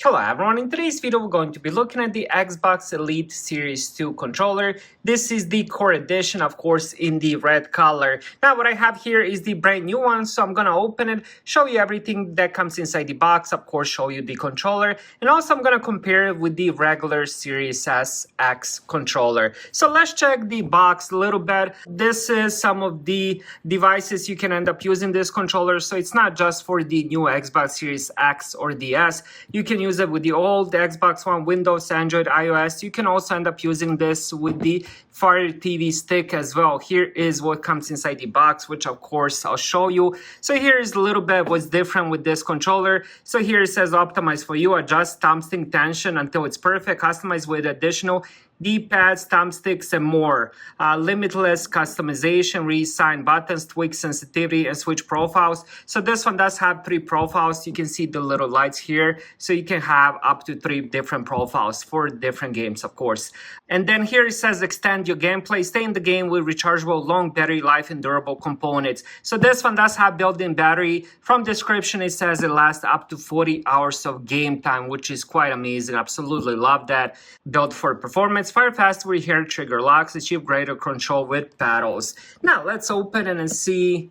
Hello everyone, in today's video we're going to be looking at the Xbox Elite Series 2 controller. This is the core edition, of course, in the red color. Now what I have here is the brand new one, so I'm gonna open it, show you everything that comes inside the box, of course show you the controller, and also I'm gonna compare it with the regular Series S X controller. So let's check the box a little bit. This is some of the devices you can end up using this controller, so it's not just for the new Xbox Series X or the S. You can use it with the old Xbox One, Windows, Android, iOS. You can also end up using this with the Fire TV stick as well. Here is what comes inside the box, which of course I'll show you. So here is a little bit what's different with this controller. So here it says optimize for you, adjust thumbstick tension until it's perfect, customize with additional D-pads, thumbsticks, and more. Limitless customization, reassign buttons, tweak sensitivity, and switch profiles. So this one does have 3 profiles. You can see the little lights here. So you can have up to 3 different profiles for different games, of course. And then here it says extend your gameplay. Stay in the game with rechargeable, long battery life, and durable components. So this one does have built-in battery. From description, it says it lasts up to 40 hours of game time, which is quite amazing. Absolutely love that. Built for performance. Fire fast with hair trigger locks, achieve greater control with paddles. Now let's open it and see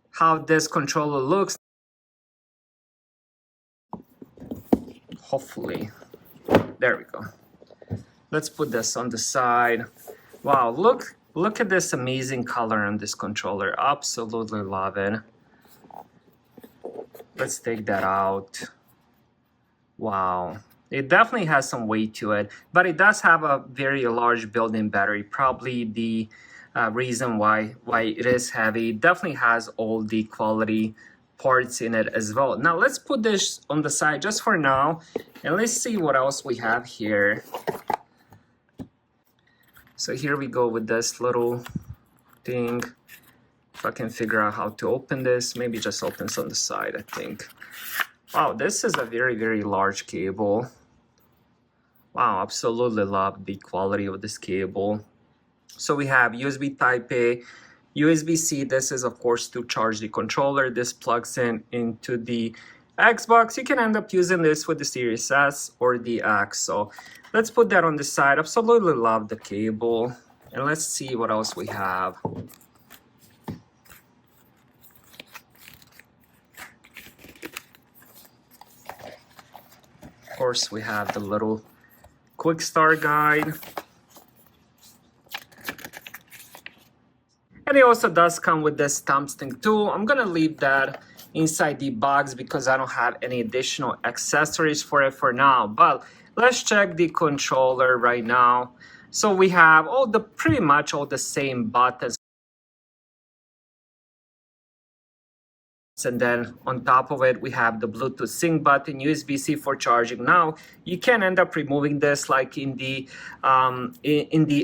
how this controller looks. Hopefully, there we go. Let's put this on the side. Wow, look at this amazing color on this controller. Absolutely love it. Let's take that out. Wow. It definitely has some weight to it, but it does have a very large built-in battery. Probably the reason why it is heavy. It definitely has all the quality parts in it as well. Now let's put this on the side just for now, and let's see what else we have here. So here we go with this little thing. If I can figure out how to open this, maybe just opens on the side, I think. Wow, this is a very, very large cable. Wow, absolutely love the quality of this cable. So we have USB Type-A, USB-C. This is, of course, to charge the controller. This plugs in into the Xbox. You can end up using this with the Series S or the X. So let's put that on the side. Absolutely love the cable. And let's see what else we have. Of course, we have the little quick start guide. And it also does come with this thumbstick tool. I'm gonna leave that inside the box because I don't have any additional accessories for it for now. But let's check the controller right now. So we have pretty much all the same buttons. And then on top of it, we have the Bluetooth sync button, USB-C for charging. Now, you can end up removing this like in the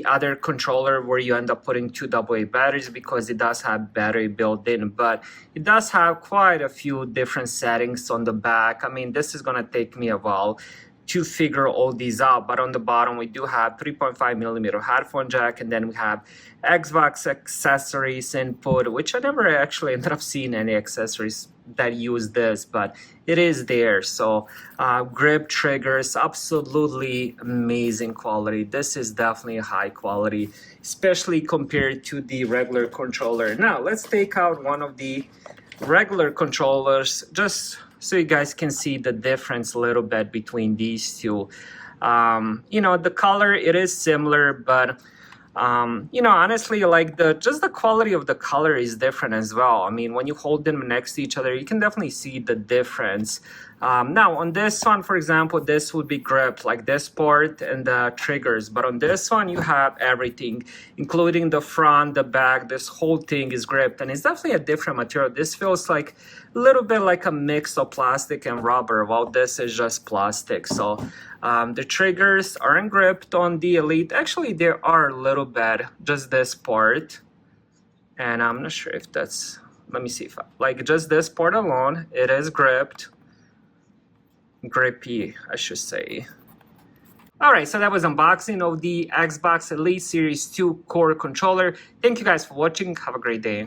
other controller where you end up putting 2 AA batteries because it does have battery built in, but it does have quite a few different settings on the back. I mean, this is gonna take me a while to figure all these out, but on the bottom we do have 3.5mm headphone jack, and then we have Xbox accessories input, which I never actually ended up seeing any accessories that use this, but it is there. So grip triggers, absolutely amazing quality. This is definitely a high quality, especially compared to the regular controller. Now let's take out one of the regular controllers just so you guys can see the difference a little bit between these two. You know, the color, it is similar, but you know, honestly, like just the quality of the color is different as well. I mean, when you hold them next to each other, you can definitely see the difference. Now on this one, for example, this would be grip, like this part and the triggers, but on this one you have everything, including the front, the back. This whole thing is gripped, and it's definitely a different material. This feels like a little bit like a mix of plastic and rubber, while this is just plastic. So the triggers aren't gripped on the Elite. Actually, they are a little bit, just this part, and I'm not sure if that's, let me see if like just this part alone, it is gripped. Grippy, I should say. Alright, so that was unboxing of the Xbox Elite Series 2 core controller. Thank you guys for watching. Have a great day.